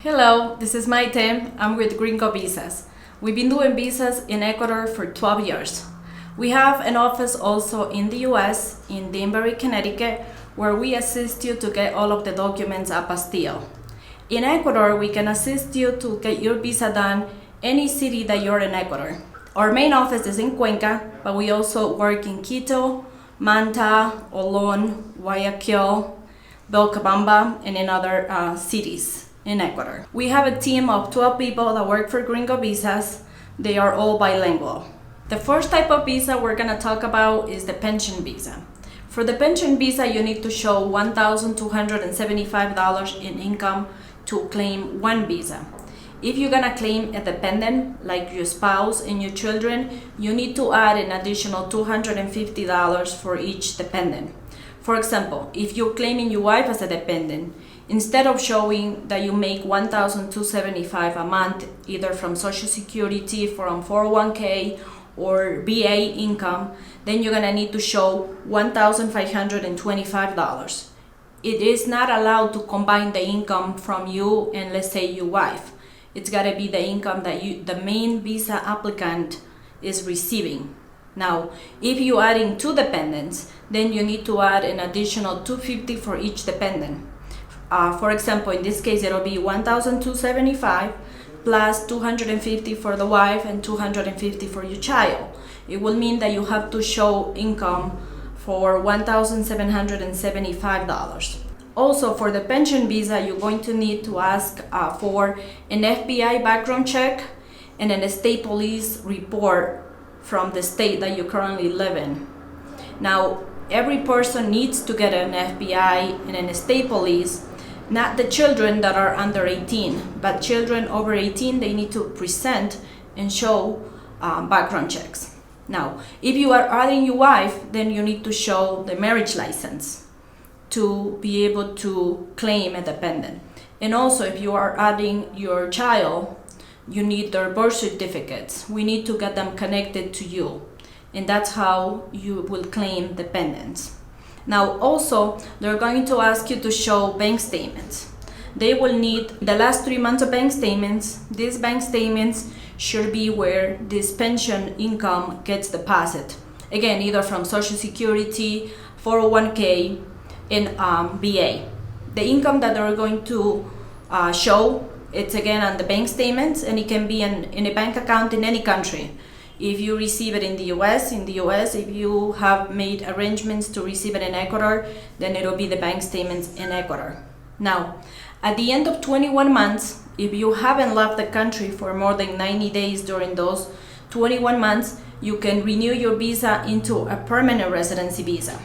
Hello, this is Maité. I'm with Gringo Visas. We've been doing visas in Ecuador for 12 years. We have an office also in the US, in Danbury, Connecticut, where we assist you to get all of the documents apostille. In Ecuador, we can assist you to get your visa done any city that you're in Ecuador. Our main office is in Cuenca, but we also work in Quito, Manta, Olón, Guayaquil, Vilcabamba, and in other cities in Ecuador. We have a team of 12 people that work for Gringo Visas. They are all bilingual. The first type of visa we're going to talk about is the pension visa. For the pension visa, you need to show $1,275 in income to claim one visa. If you're going to claim a dependent, like your spouse and your children, you need to add an additional $250 for each dependent. For example, if you're claiming your wife as a dependent, instead of showing that you make $1,275 a month, either from Social Security, from 401k, or VA income, then you're gonna need to show $1,525. It is not allowed to combine the income from you and, let's say, your wife. It's gotta be the income that the main visa applicant is receiving. Now, if you're adding two dependents, then you need to add an additional $250 for each dependent. For example, in this case, it'll be $1,275 plus $250 for the wife and $250 for your child. It will mean that you have to show income for $1,775. Also, for the pension visa, you're going to need to ask for an FBI background check and a state police report from the state that you currently live in. Now, every person needs to get an FBI and a state police. Not the children that are under 18, but children over 18, they need to present and show background checks. Now, if you are adding your wife, then you need to show the marriage license to be able to claim a dependent. And also, if you are adding your child, you need their birth certificates. We need to get them connected to you. And that's how you will claim dependents. Now also, they're going to ask you to show bank statements. They will need the last 3 months of bank statements. These bank statements should be where this pension income gets deposited. Again, either from Social Security, 401k, and VA. The income that they're going to show, it's again on the bank statements, and it can be in a bank account in any country. If you receive it in the US, if you have made arrangements to receive it in Ecuador, then it'll be the bank statements in Ecuador. Now, at the end of 21 months, if you haven't left the country for more than 90 days during those 21 months, you can renew your visa into a permanent residency visa.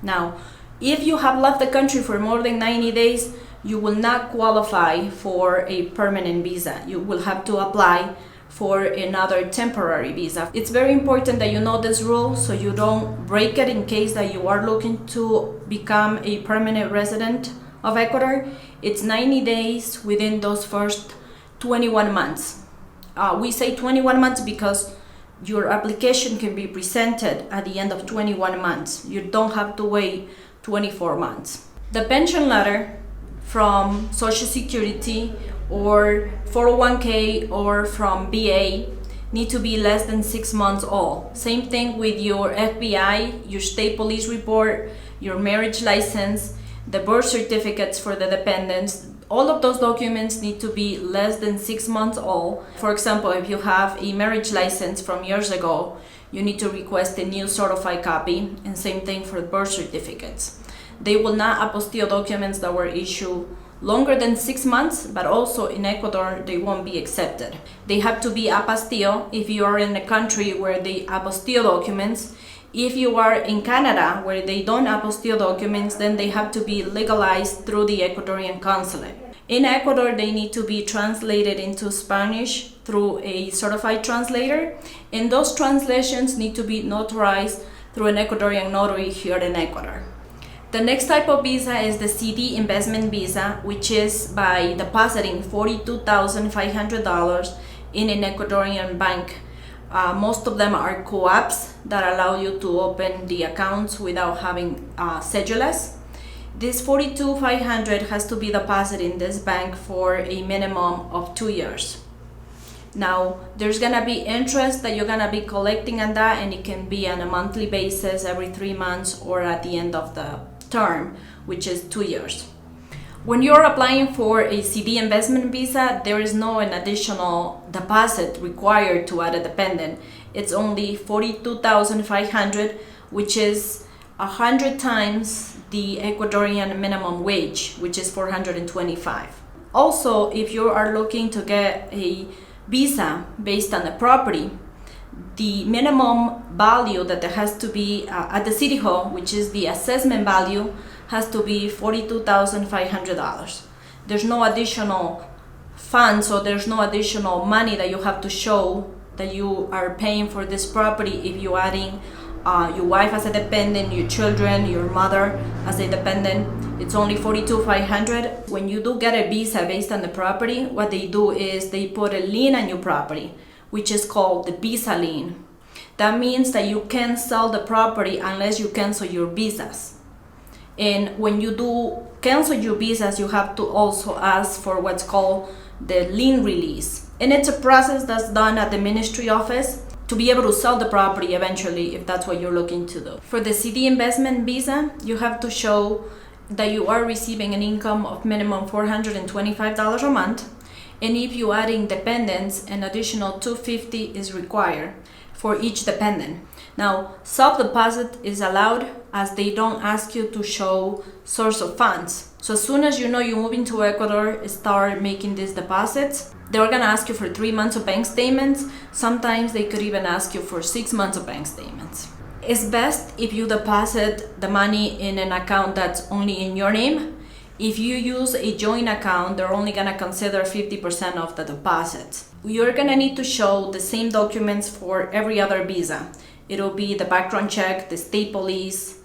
Now, if you have left the country for more than 90 days, you will not qualify for a permanent visa. You will have to apply for another temporary visa. It's very important that you know this rule so you don't break it in case that you are looking to become a permanent resident of Ecuador. It's 90 days within those first 21 months. We say 21 months because your application can be presented at the end of 21 months. You don't have to wait 24 months. The pension letter from Social Security or 401k or from VA need to be less than 6 months old. Same thing with your FBI, your state police report, your marriage license, the birth certificates for the dependents. All of those documents need to be less than 6 months old. For example, if you have a marriage license from years ago, you need to request a new certified copy, and same thing for birth certificates. They will not apostille documents that were issued longer than 6 months, but also in Ecuador, they won't be accepted. They have to be apostille if you are in a country where they apostille documents. If you are in Canada, where they don't apostille documents, then they have to be legalized through the Ecuadorian consulate. In Ecuador, they need to be translated into Spanish through a certified translator, and those translations need to be notarized through an Ecuadorian notary here in Ecuador. The next type of visa is the CD investment visa, which is by depositing $42,500 in an Ecuadorian bank. Most of them are co-ops that allow you to open the accounts without having cedulas. This $42,500 has to be deposited in this bank for a minimum of 2 years. Now, there's gonna be interest that you're gonna be collecting on that, and it can be on a monthly basis every 3 months or at the end of the term, which is 2 years. When you're applying for a CD investment visa, there is no an additional deposit required to add a dependent. It's only $42,500, which is 100 times the Ecuadorian minimum wage, which is $425. Also, if you are looking to get a visa based on the property, the minimum value that there has to be at the city hall, which is the assessment value, has to be $42,500. There's no additional funds, or there's no additional money that you have to show that you are paying for this property if you're adding your wife as a dependent, your children, your mother as a dependent. It's only $42,500. When you do get a visa based on the property, what they do is they put a lien on your property, which is called the visa lien. That means that you can't sell the property unless you cancel your visas. And when you do cancel your visas, you have to also ask for what's called the lien release. And it's a process that's done at the ministry office to be able to sell the property eventually, if that's what you're looking to do. For the CD investment visa, you have to show that you are receiving an income of minimum $425 a month. And if you're adding dependents, an additional $250 is required for each dependent. Now, self-deposit is allowed as they don't ask you to show source of funds. So as soon as you know you're moving to Ecuador, start making these deposits. They're gonna ask you for 3 months of bank statements. Sometimes they could even ask you for 6 months of bank statements. It's best if you deposit the money in an account that's only in your name. If you use a joint account, they're only gonna consider 50% of the deposit. You're gonna need to show the same documents for every other visa. It'll be the background check, the state police,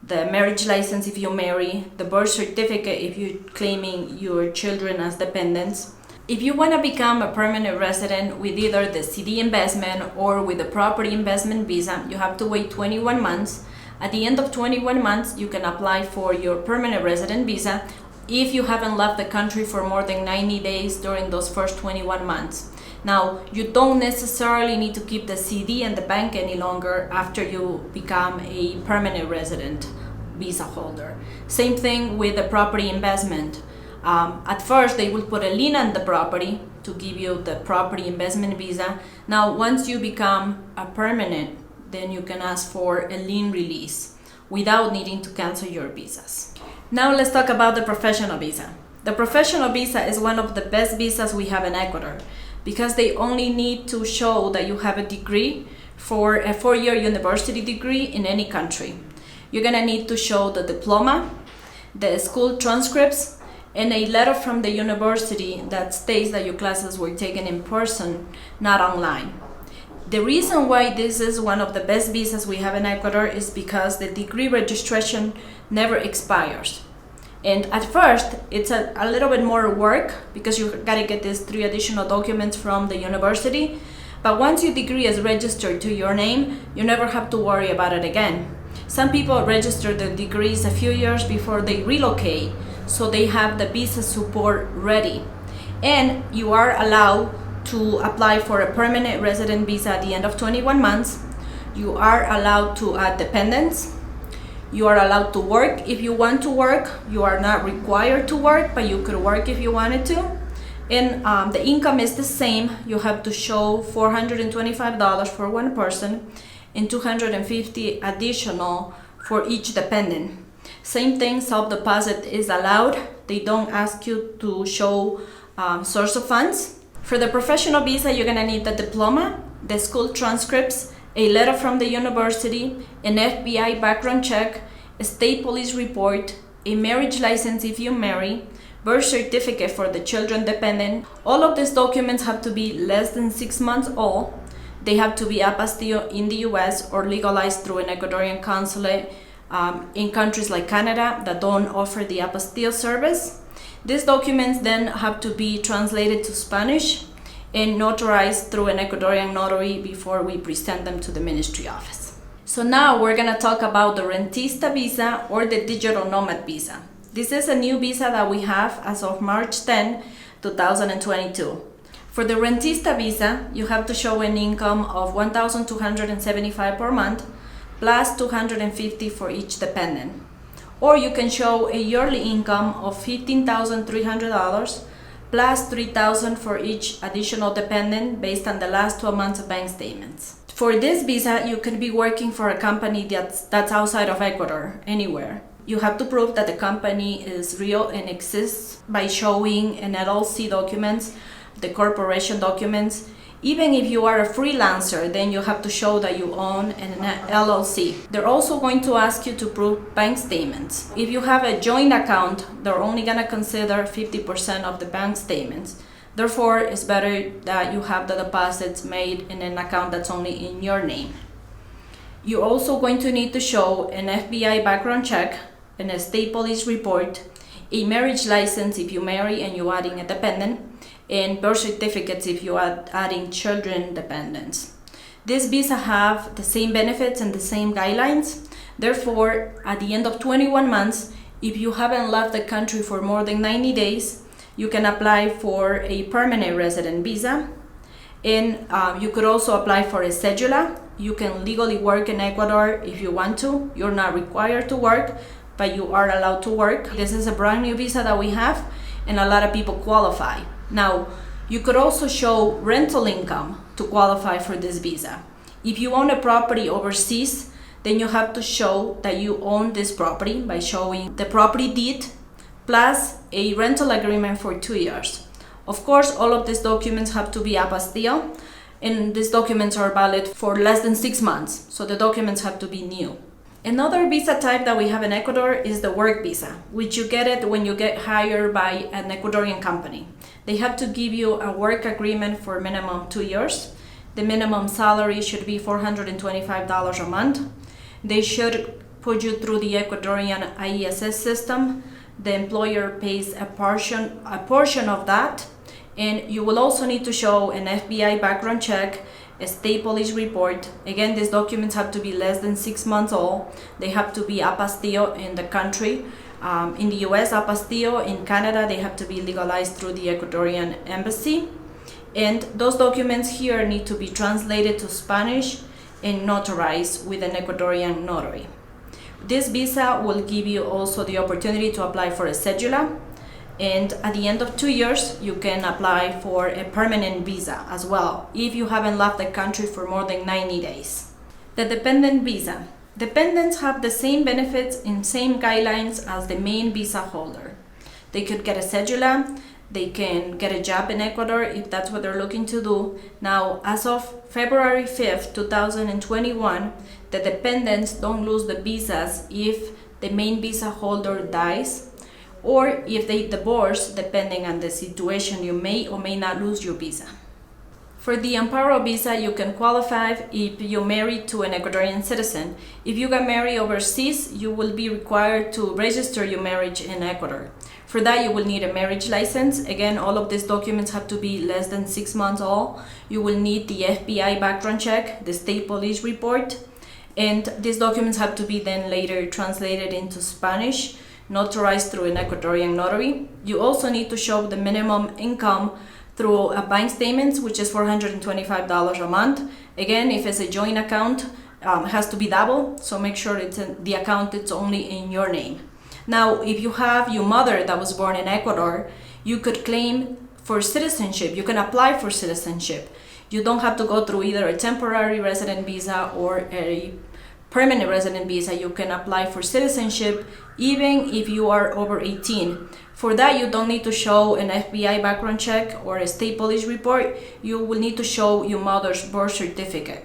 the marriage license if you marry, the birth certificate if you're claiming your children as dependents. If you want to become a permanent resident with either the CD investment or with the property investment visa, you have to wait 21 months. At the end of 21 months, you can apply for your permanent resident visa if you haven't left the country for more than 90 days during those first 21 months. Now, you don't necessarily need to keep the CD in the bank any longer after you become a permanent resident visa holder. Same thing with the property investment. At first, they will put a lien on the property to give you the property investment visa. Now, once you become a permanent, then you can ask for a lien release without needing to cancel your visas. Now, let's talk about the professional visa. The professional visa is one of the best visas we have in Ecuador because they only need to show that you have a degree for a 4-year university degree in any country. You're gonna need to show the diploma, the school transcripts, and a letter from the university that states that your classes were taken in person, not online. The reason why this is one of the best visas we have in Ecuador is because the degree registration never expires. And at first, it's a little bit more work because you gotta get these 3 additional documents from the university. But once your degree is registered to your name, you never have to worry about it again. Some people register their degrees a few years before they relocate, so they have the visa support ready. And you are allowed to apply for a permanent resident visa at the end of 21 months. You are allowed to add dependents. You are allowed to work if you want to work. You are not required to work, but you could work if you wanted to. And the income is the same. You have to show $425 for one person and $250 additional for each dependent. Same thing, self-deposit is allowed. They don't ask you to show source of funds. For the professional visa, you're gonna need the diploma, the school transcripts, a letter from the university, an FBI background check, a state police report, a marriage license if you marry, birth certificate for the children dependent. All of these documents have to be less than 6 months old. They have to be apostille in the US or legalized through an Ecuadorian consulate in countries like Canada that don't offer the apostille service. These documents then have to be translated to Spanish and notarized through an Ecuadorian notary before we present them to the ministry office. So now we're gonna talk about the Rentista visa or the digital nomad visa. This is a new visa that we have as of March 10, 2022. For the Rentista visa, you have to show an income of $1,275 per month plus $250 for each dependent. Or you can show a yearly income of $15,300 plus $3,000 for each additional dependent based on the last 12 months of bank statements. For this visa, you can be working for a company that's outside of Ecuador, anywhere. You have to prove that the company is real and exists by showing an LLC documents, the corporation documents. Even if you are a freelancer, then you have to show that you own an LLC. They're also going to ask you to prove bank statements. If you have a joint account, they're only gonna consider 50% of the bank statements. Therefore, it's better that you have the deposits made in an account that's only in your name. You're also going to need to show an FBI background check, an state police report, a marriage license if you marry and you're adding a dependent, and birth certificates if you are adding children dependents. This visa have the same benefits and the same guidelines. Therefore, at the end of 21 months, if you haven't left the country for more than 90 days, you can apply for a permanent resident visa. And you could also apply for a cedula. You can legally work in Ecuador if you want to. You're not required to work, but you are allowed to work. This is a brand new visa that we have, and a lot of people qualify. Now, you could also show rental income to qualify for this visa. If you own a property overseas, then you have to show that you own this property by showing the property deed plus a rental agreement for 2 years. Of course, all of these documents have to be apostille, and these documents are valid for less than 6 months, so the documents have to be new. Another visa type that we have in Ecuador is the work visa, which you get it when you get hired by an Ecuadorian company. They have to give you a work agreement for minimum 2 years. The minimum salary should be $425 a month. They should put you through the Ecuadorian IESS system. The employer pays a portion of that, and you will also need to show an FBI background check, a state police report. Again, these documents have to be less than 6 months old. They have to be apostille in the country. In the US, apostille. In Canada, they have to be legalized through the Ecuadorian embassy. And those documents here need to be translated to Spanish and notarized with an Ecuadorian notary. This visa will give you also the opportunity to apply for a cedula. And at the end of 2 years, you can apply for a permanent visa as well, if you haven't left the country for more than 90 days. The dependent visa. Dependents have the same benefits and same guidelines as the main visa holder. They could get a cedula, they can get a job in Ecuador if that's what they're looking to do. Now, as of February 5th, 2021, the dependents don't lose the visas if the main visa holder dies, or if they divorce. Depending on the situation, you may or may not lose your visa. For the Amparo visa, you can qualify if you're married to an Ecuadorian citizen. If you got married overseas, you will be required to register your marriage in Ecuador. For that, you will need a marriage license. Again, all of these documents have to be less than 6 months old. You will need the FBI background check, the state police report, and these documents have to be then later translated into Spanish, notarized through an Ecuadorian notary. You also need to show the minimum income through a bank statement, which is $425 a month. Again, if it's a joint account, it has to be double, so make sure it's the account it's only in your name. Now, if you have your mother that was born in Ecuador, you could claim for citizenship. You can apply for citizenship. You don't have to go through either a temporary resident visa or a permanent resident visa. You can apply for citizenship even if you are over 18. For that, you don't need to show an FBI background check or a state police report. You will need to show your mother's birth certificate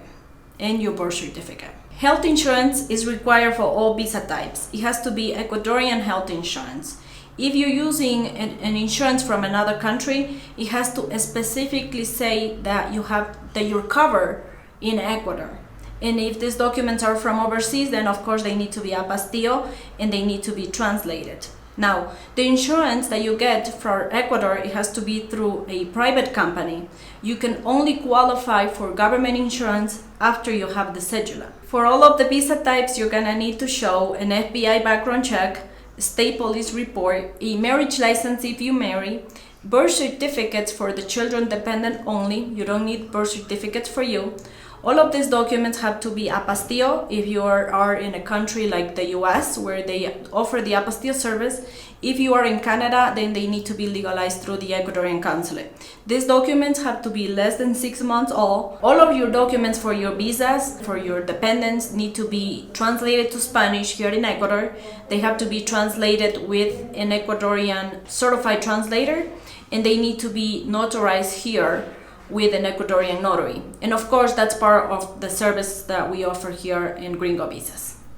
and your birth certificate. Health insurance is required for all visa types. It has to be Ecuadorian health insurance. If you're using an insurance from another country, it has to specifically say that you're covered in Ecuador. And if these documents are from overseas, then of course they need to be apostille and they need to be translated. Now, the insurance that you get for Ecuador, it has to be through a private company. You can only qualify for government insurance after you have the cedula. For all of the visa types, you're gonna need to show an FBI background check, state police report, a marriage license if you marry, birth certificates for the children dependent only. You don't need birth certificates for you. All of these documents have to be apostille if you are in a country like the US where they offer the apostille service. If you are in Canada, then they need to be legalized through the Ecuadorian consulate. These documents have to be less than 6 months old. All of your documents for your visas, for your dependents, need to be translated to Spanish here in Ecuador. They have to be translated with an Ecuadorian certified translator, and they need to be notarized here with an Ecuadorian notary. And of course, that's part of the service that we offer here in Gringo Visas.